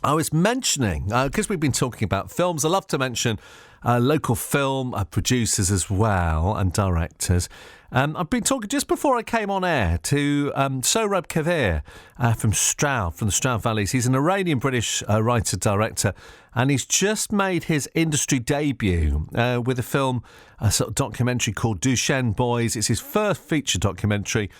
I was mentioning, because we've been talking about films, I love to mention local film producers as well and directors. I've been talking just before I came on air to Sohrab Kavir from Stroud, from the Stroud Valleys. He's an Iranian-British writer-director, and he's just made his industry debut with a film, a sort of documentary called Dushen Boys. It's his first feature documentary.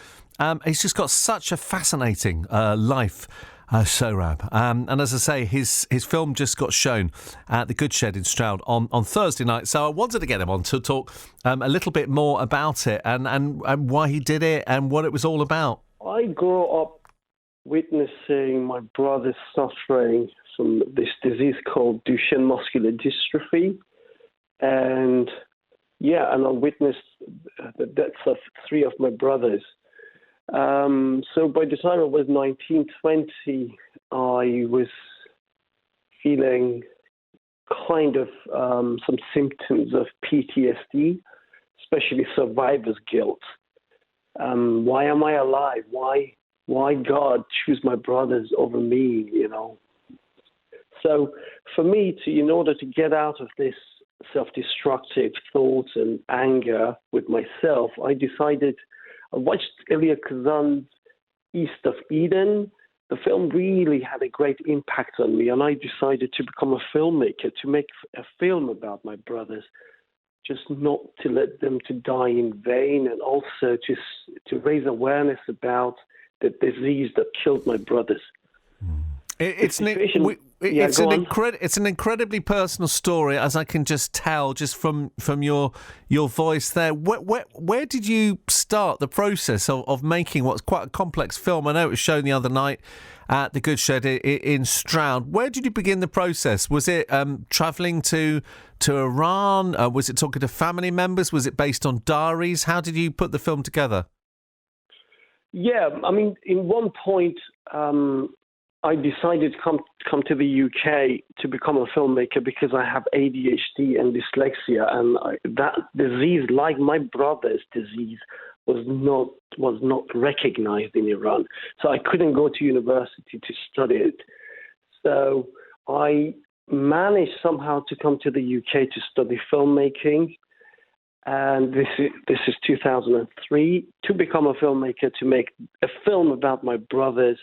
He's just got such a fascinating life, Sohrab. And as I say, his film just got shown at the Goodshed in Stroud on Thursday night. So I wanted to get him on to talk a little bit more about it and why he did it and what it was all about. I grew up witnessing my brother suffering from this disease called Duchenne muscular dystrophy. And I witnessed the deaths of 3 of my brothers. So by the time I was 19, 20, I was feeling kind of some symptoms of PTSD, especially survivor's guilt. Why am I alive? Why God choose my brothers over me, So for me, in order to get out of this self-destructive thoughts and anger with myself, I watched Elia Kazan's East of Eden. The film really had a great impact on me, and I decided to become a filmmaker, to make a film about my brothers, just not to let them to die in vain, and also to raise awareness about the disease that killed my brothers. It's an incredibly personal story, as I can just tell just from your voice there. Where did you start the process of making what's quite a complex film? I know it was shown the other night at the Goodshed in Stroud. Where did you begin the process? Was it travelling to Iran? Was it talking to family members? Was it based on diaries? How did you put the film together? Yeah, I mean, in one point, I decided to come to the UK to become a filmmaker because I have ADHD and dyslexia, and that disease, like my brother's disease, was not recognized in Iran. So I couldn't go to university to study it. So I managed somehow to come to the UK to study filmmaking, and this is 2003, to become a filmmaker, to make a film about my brothers.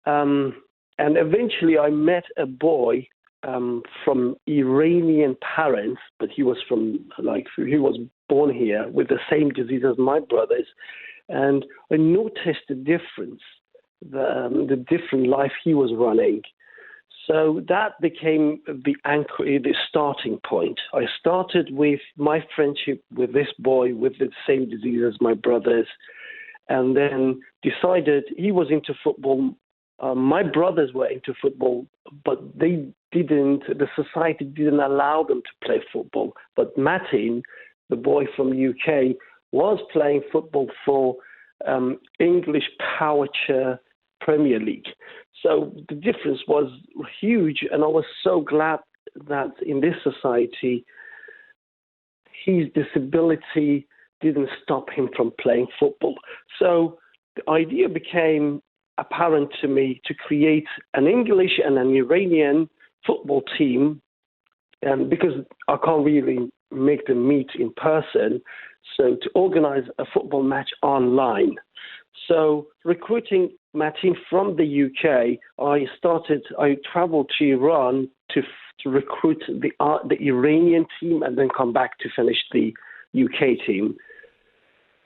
And eventually I met a boy from Iranian parents, but he was born here with the same disease as my brothers. And I noticed the difference, the different life he was running. So that became the anchor, the starting point. I started with my friendship with this boy with the same disease as my brothers, and then decided he was into football. My brothers were into football, but the society didn't allow them to play football. But Martin, the boy from UK, was playing football for English Power Chair Premier League. So the difference was huge, and I was so glad that in this society, his disability didn't stop him from playing football. So the idea became apparent to me to create an English and an Iranian football team, because I can't really make them meet in person, so to organize a football match online. So recruiting Martin from the UK, I traveled to Iran to recruit the Iranian team and then come back to finish the UK team.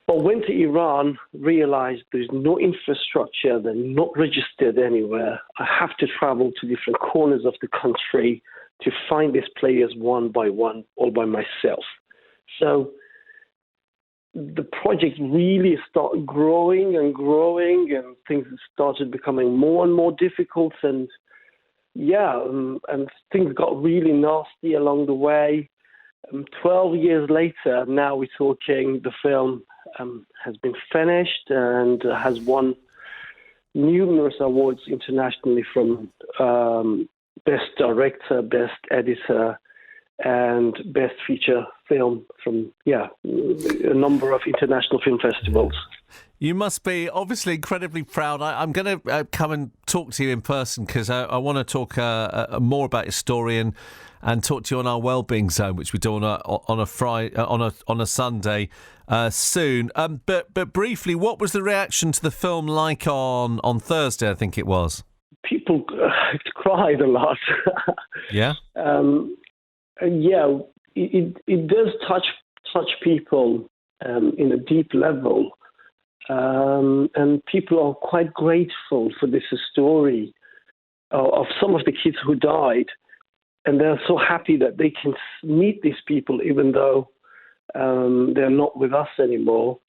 But went to Iran, realized there's no infrastructure, they're not registered anywhere. I have to travel to different corners of the country to find these players one by one, all by myself. So the project really started growing, and things started becoming more and more difficult. And things got really nasty along the way. 12 years later, now we're talking, the film has been finished and has won numerous awards internationally, from Best Director, Best Editor, and Best Feature Film from a number of international film festivals. You must be obviously incredibly proud. I'm going to come and talk to you in person because I want to talk more about your story and talk to you on our Wellbeing Zone, which we do on a Friday, on a Sunday soon. But briefly, what was the reaction to the film like on Thursday? I think it was. People cried a lot. Yeah. Yeah, it does touch people in a deep level. And people are quite grateful for this story of some of the kids who died. And they're so happy that they can meet these people, even though they're not with us anymore.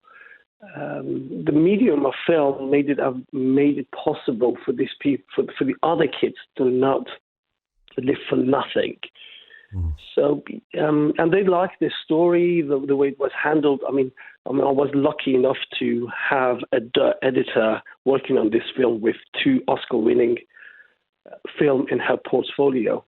The medium of film made it possible for these people, for the other kids to not live for nothing. Mm. So, and they like this story, the way it was handled. I mean, I was lucky enough to have an editor working on this film with 2 Oscar-winning film in her portfolio.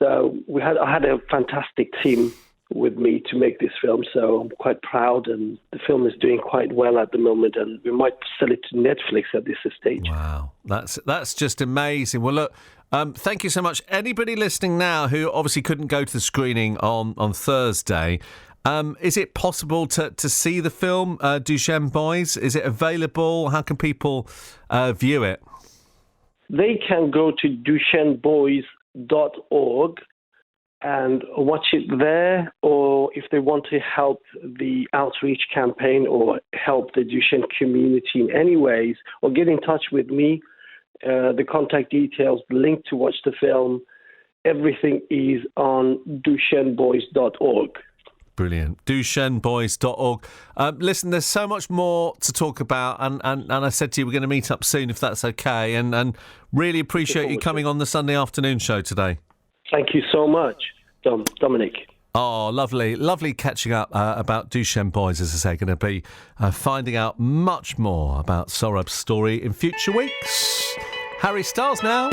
So I had a fantastic team with me to make this film. So I'm quite proud, and the film is doing quite well at the moment, and we might sell it to Netflix at this stage. Wow, that's just amazing. Well, look. Thank you so much. Anybody listening now who obviously couldn't go to the screening on Thursday, is it possible to see the film, Duchenne Boys? Is it available? How can people view it? They can go to duchenneboys.org and watch it there, or if they want to help the outreach campaign or help the Duchenne community in any ways, or get in touch with me, the contact details, the link to watch the film, everything is on duchenneboys.org. Brilliant. duchenneboys.org. Listen, there's so much more to talk about, and I said to you we're going to meet up soon if that's okay, and really appreciate you coming on the Sunday afternoon show today. Thank you so much, Dominic. Oh, lovely catching up about Duchenne Boys, as I say. Going to be finding out much more about Sohrab's story in future weeks. Harry Styles now.